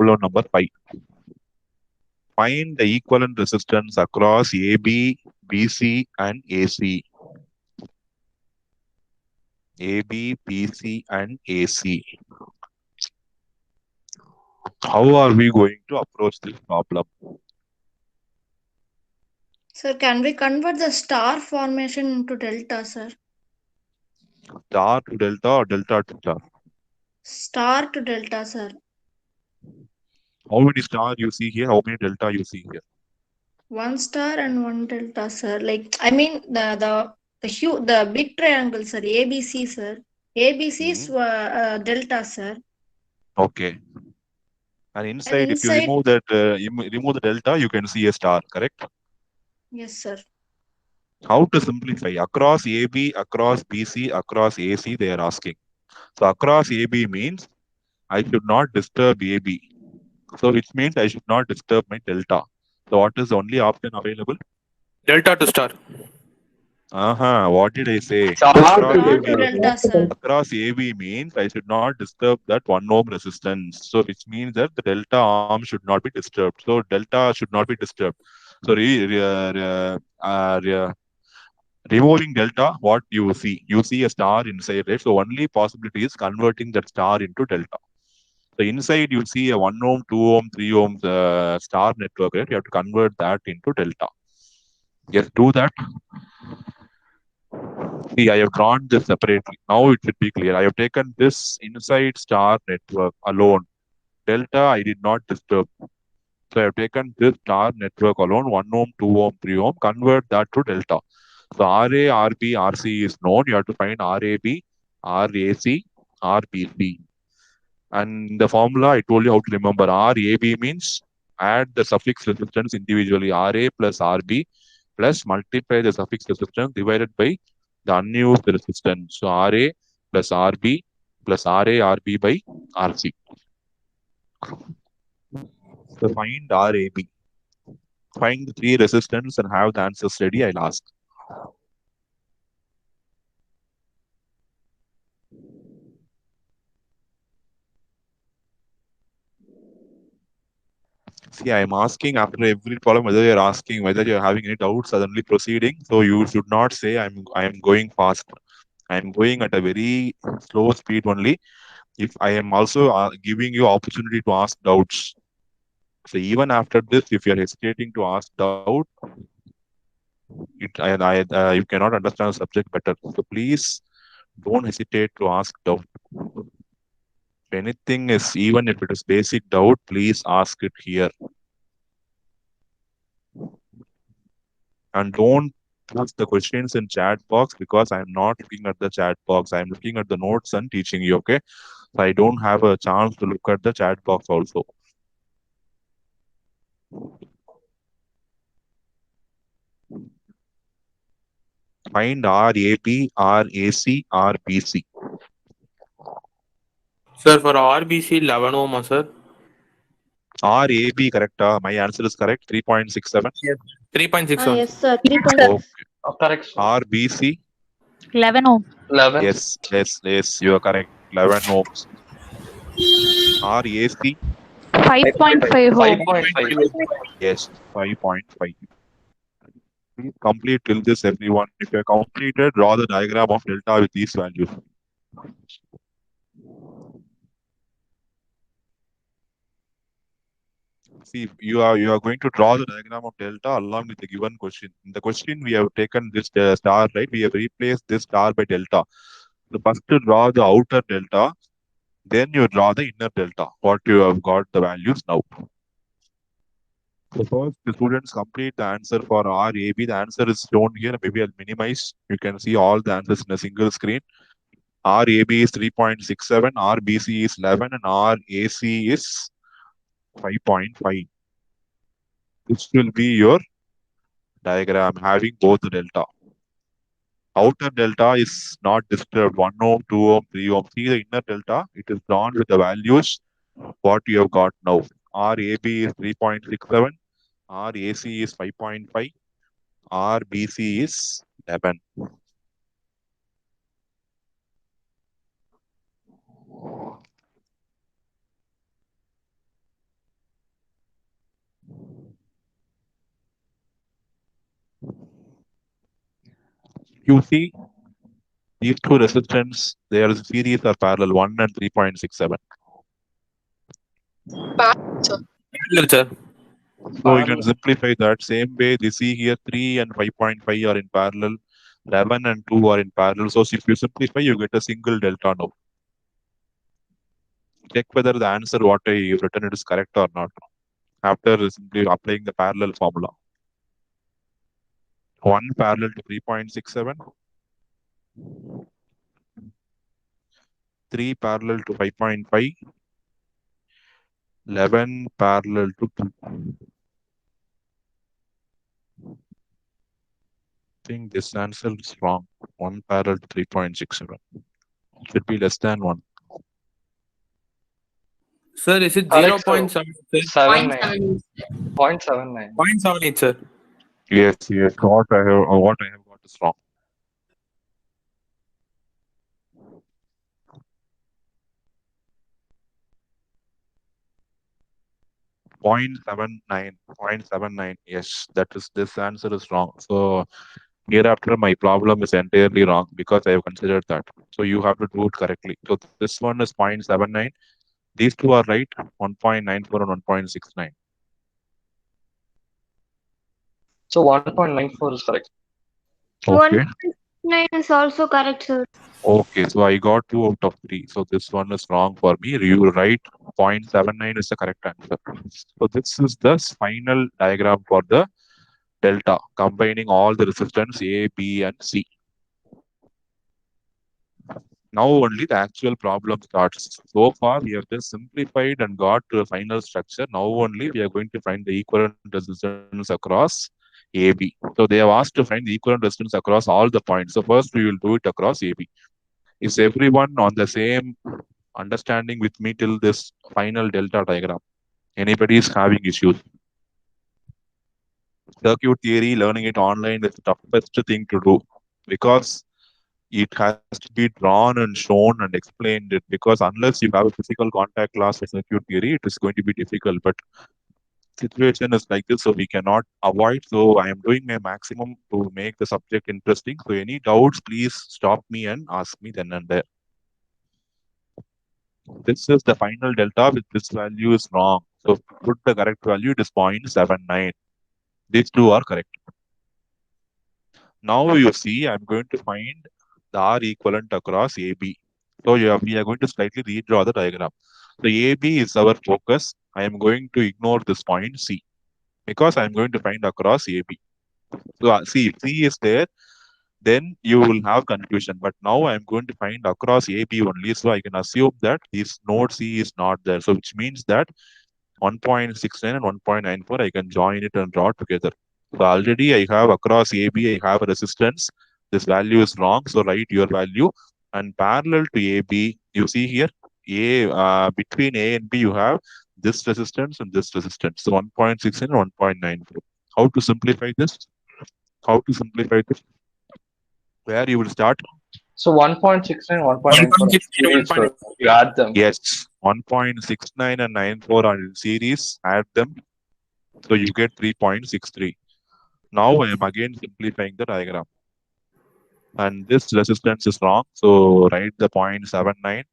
Problem number 5. Find the equivalent resistance across AB, BC, and AC. AB, BC, and AC. How are we going to approach this problem? Sir, can we convert the star formation into delta, sir? Star to delta or delta to star? Star to delta, sir. How many star you see here? How many delta you see here? One star and one delta, sir. Like I mean the big triangle, sir. ABC, sir. ABC is Hmm. delta, sir. Okay. And And inside, if you inside, remove that, remove the delta, you can see a star. Correct? yes, sir. How to simplify? Across AB, across BC, across AC, they are asking. So across AB means I should not disturb AB. So which means I should not disturb my delta. So what is the only option available? Delta to star. What did I say? Star Across to Star AB. to delta. delta, sir. Across AB means I should not disturb that 1 ohm resistance. So which means that the delta arm should not be disturbed. So delta should not be disturbed. So removing delta, what you see? You see a star inside, right? So only possibility is converting that star into delta. So inside you see a 1 ohm, 2 ohm, 3 ohm star network, right? You have to convert that into delta. Yes, do that. See, I have drawn this separately. Now it should be clear. I have taken this inside star network alone. Delta I did not disturb. So I have taken this star network alone, 1 ohm, 2 ohm, 3 ohm, convert that to delta. So RA, RB, RC is known. You have to find RAB, RAC, RBC. And the formula I told you how to remember. RAB means add the suffix resistance individually. RA plus RB plus multiply the suffix resistance divided by the unused resistance. So RA plus RB plus RA RB by RC. So find RAB. Find the three resistance and have the answers ready. I'll ask. See, I'm asking after every problem whether you're asking whether you're having any doubts suddenly proceeding. So you should not say I'm going fast. I'm going at a very slow speed only. If I am also giving you opportunity to ask doubts. So even after this, if you're hesitating to ask doubt, you cannot understand the subject better. So please don't hesitate to ask doubt. If anything is, even if it is basic doubt, please ask it here. And don't post the questions in chat box because I'm not looking at the chat box. I'm looking at the notes and teaching you, okay? So I don't have a chance to look at the chat box also. Find RAP, RAC, RBC. Sir, for RBC 11 ohm, sir. RAB correct? My answer is correct. 3.67. Yes. 3.61. Yes, sir. Okay. 3.6. Correct, sir. RBC. 11 ohm. 11. Yes, you are correct. 11 ohms. RAC. 5.5 ohm. 5.5. Yes, 5.5. Please complete till this, everyone. If you have completed, draw the diagram of delta with these values. See, you are going to draw the diagram of delta along with the given question. In the question, we have taken this star, right? We have replaced this star by delta. So first to draw the outer delta, then you draw the inner delta. What you have got the values now. So first, the students complete the answer for RAB. The answer is shown here. Maybe I'll minimize. You can see all the answers in a single screen. RAB is 3.67, RBC is 11, and RAC is 5.5. This will be your diagram having both the delta. Outer delta is not disturbed. 1 ohm, 2 ohm, 3 ohm. See the inner delta. It is drawn with the values what you have got now. RAB is 3.67. RAC is 5.5. RBC is 11. You see, these two resistance, their series are parallel, 1 and 3.67. Parallel, sir. So you can simplify that same way. You see here 3 and 5.5 are in parallel, 11 and 2 are in parallel. So if you simplify, you get a single delta now. Check whether the answer what I written it is correct or not. After simply applying the parallel formula. 1 parallel to 3.67. 3 parallel to 5.5. 11 parallel to 2. I think this answer is wrong. 1 parallel to 3.67. Should be less than 1. Sir, is it Correct, sir. 0.7? 79. 0.79. 0.78, sir. Yes. What I have got is wrong. Point 0.79. Yes, this answer is wrong. So hereafter my problem is entirely wrong because I have considered that. So you have to do it correctly. So this one is 0.79. These two are right, 1.94 and 1.69. So 1.94 is correct. Okay. 1.9 is also correct, sir. Okay, so I got 2 out of 3. So this one is wrong for me. You write 0.79 is the correct answer. So this is the final diagram for the delta, combining all the resistance A, B, and C. Now only the actual problem starts. So far, we have just simplified and got to a final structure. Now only we are going to find the equivalent resistance across AB. So they have asked to find the equivalent resistance across all the points. So first we will do it across AB. Is everyone on the same understanding with me till this final delta diagram? Anybody is having issues? Circuit theory, learning it online is the toughest thing to do because it has to be drawn and shown and explained it, because unless you have a physical contact class with circuit theory, it is going to be difficult. But situation is like this, so we cannot avoid. So I am doing my maximum to make the subject interesting. So any doubts, please stop me and ask me then and there. This is the final delta with this value is wrong. So put the correct value, it is 0.79. These two are correct. Now you see, I'm going to find the R equivalent across AB. So we are going to slightly redraw the diagram. So AB is our focus. I am going to ignore this point C because I'm going to find across AB. So see, if C is there, then you will have confusion. But now I'm going to find across AB only. So I can assume that this node C is not there. So which means that 1.69 and 1.94, I can join it and draw together. So already I have across AB, I have a resistance. This value is wrong. So write your value. And parallel to AB, you see here, between A and B, you have this resistance and this resistance. So 1.6 and 1.94. How to simplify this? Where you will start? So 1.69, 1.94. You add them. Yes, 1.69 and 94 are in series. Add them. So you get 3.63. Now I am again simplifying the diagram. And this resistance is wrong. So write the 0.79.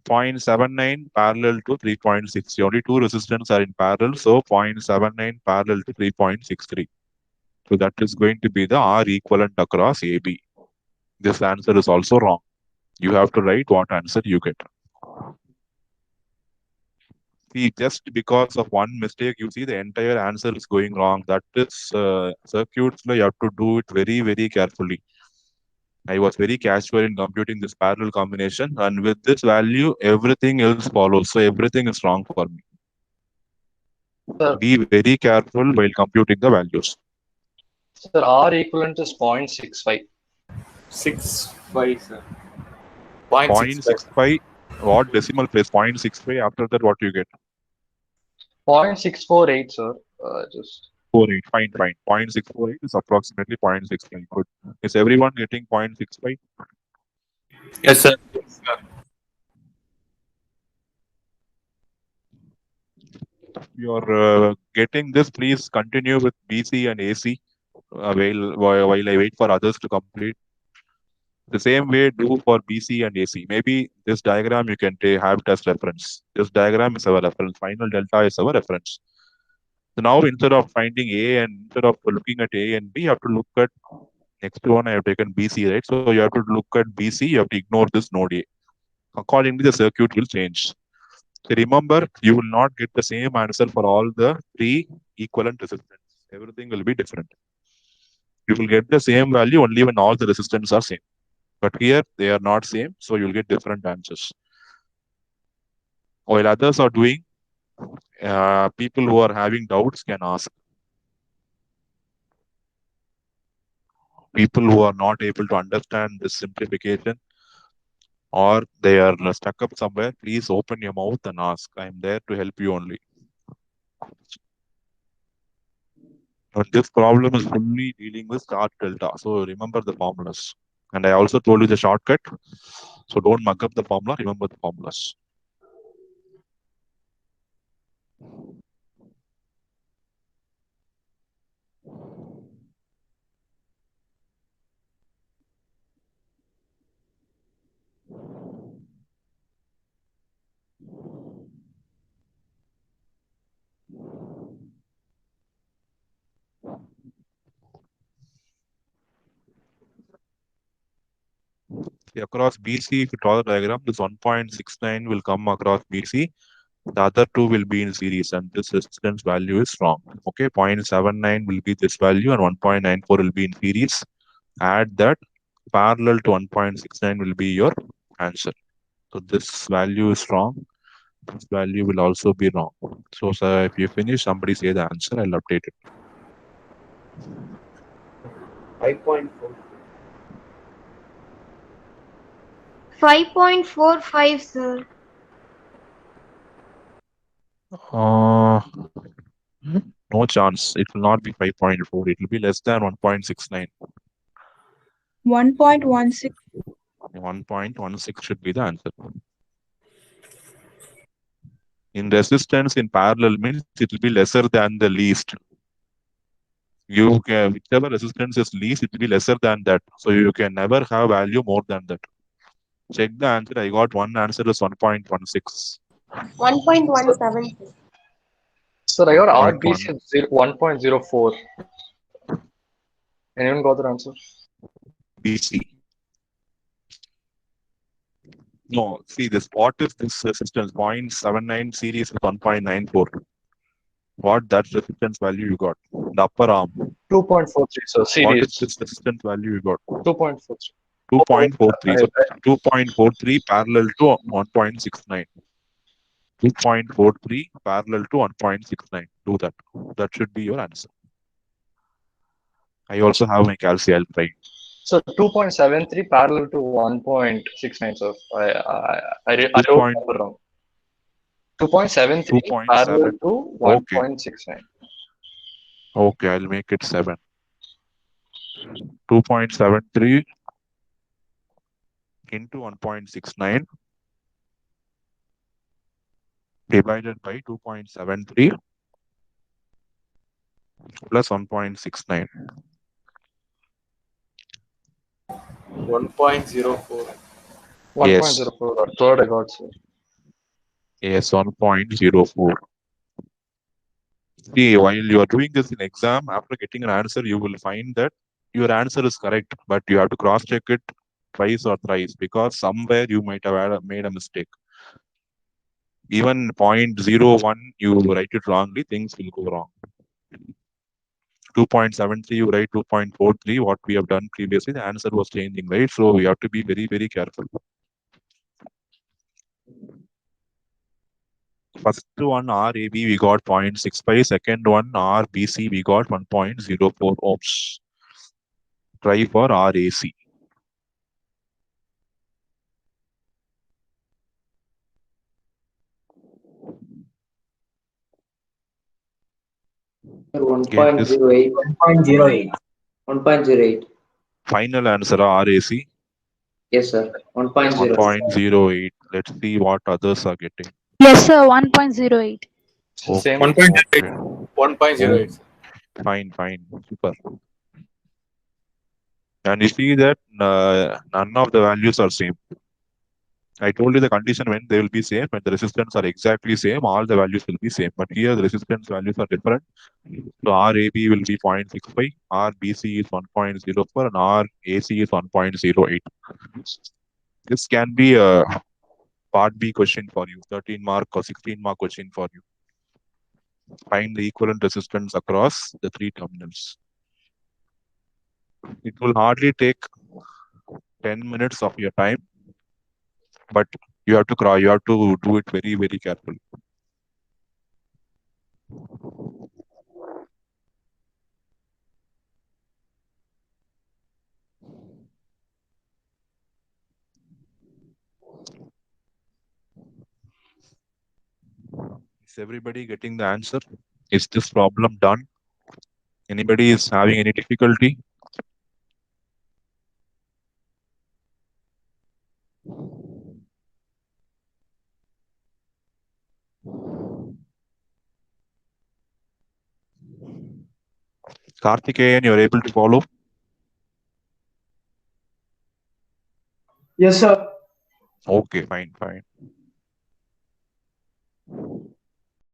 0.79 parallel to 3.60. Only two resistance are in parallel. So 0.79 parallel to 3.63. So that is going to be the R equivalent across AB. This answer is also wrong. You have to write what answer you get. See, just because of one mistake, you see the entire answer is going wrong. That is circuits, you have to do it very, very carefully. I was very casual in computing this parallel combination, and with this value, everything else follows. So everything is wrong for me. Sir, be very careful while computing the values. Sir, R equivalent is 0.65. 6.5, sir. 0.65. What decimal place? 0.65. After that, what you get? 0.648, sir. Just 48. Fine. 0.648 is approximately 0.65. Good. Is everyone getting 0.65? Yes, sir. You're getting this, please continue with BC and AC. while I wait for others to complete. The same way do for BC and AC. Maybe this diagram you can have it as reference. This diagram is our reference. Final delta is our reference. So now instead of finding A and instead of looking at A and B, you have to look at next one. I have taken BC, right? So you have to look at BC. You have to ignore this node A. Accordingly, the circuit will change. So remember, you will not get the same answer for all the three equivalent resistance. Everything will be different. You will get the same value only when all the resistance are same. But here they are not same, so you'll get different answers. While others are doing, people who are having doubts can ask. People who are not able to understand this simplification or they are stuck up somewhere, please open your mouth and ask. I'm there to help you only. But this problem is fully dealing with star delta. So remember the formulas. And I also told you the shortcut. So don't mug up the formula. Remember the formulas. Across BC, if you draw the diagram, this 1.69 will come across BC. The other two will be in series and this resistance value is wrong. Okay, 0.79 will be this value and 1.94 will be in series. Add that, parallel to 1.69 will be your answer. So this value is wrong. This value will also be wrong. So sir, if you finish, somebody say the answer, I'll update it. 5.4. 5.45, sir. No chance. It will not be 5.4. It will be less than 1.69. 1.16. 1.16 should be the answer. In resistance in parallel means it will be lesser than the least. You can, whichever resistance is least, it will be lesser than that. So you can never have value more than that. Check the answer. I got one answer is 1.16. 1.17. Sir, I got 1.1. RBC 1.04. Anyone got the answer? BC. No, see this. What is this resistance? 0.79 series is 1.94. What that resistance value you got? The upper arm. 2.43, sir. Series. What is this resistance value you got? 2.43. 2.43. So 2.43 parallel to 1.69. 2.43 parallel to 1.69. Do that. That should be your answer. I also have my calci. I'll try. So 2.73 parallel to 1.69, sir. I wrote number wrong. 2.73 parallel to 1.69. Okay, I'll make it 7. 2.73 into 1.69 divided by 2.73 plus 1.69. 1.04. 1.04. Third I got, sir. Yes, 1.04. See, while you are doing this in exam, after getting an answer, you will find that your answer is correct, but you have to cross-check it twice or thrice because somewhere you might have made a mistake. Even 0.01, you write it wrongly, things will go wrong. 2.73, you write 2.43, what we have done previously, the answer was changing, right? So we have to be very, very careful. First one, RAB, we got 0.65. Second one, RBC, we got 1.04 ohms. Try for RAC. Sir, 1.08. 1.08. 1.08. Final answer, RAC. Yes, sir. 1.08. 1.08. Let's see what others are getting. Yes, sir. 1.08. Okay. Same. 1.08. 1.08. Fine. Super. And you see that none of the values are same. I told you the condition when they will be same, when the resistance are exactly same, all the values will be same. But here the resistance values are different. So RAB will be 0.65, RBC is 1.04, and RAC is 1.08. This can be a part B question for you, 13 mark or 16 mark question for you. Find the equivalent resistance across the three terminals. It will hardly take 10 minutes of your time, but you have to do it very, very carefully. Is everybody getting the answer? Is this problem done? Anybody is having any difficulty? Karthikeyan, you're able to follow? Yes, sir. Okay, fine.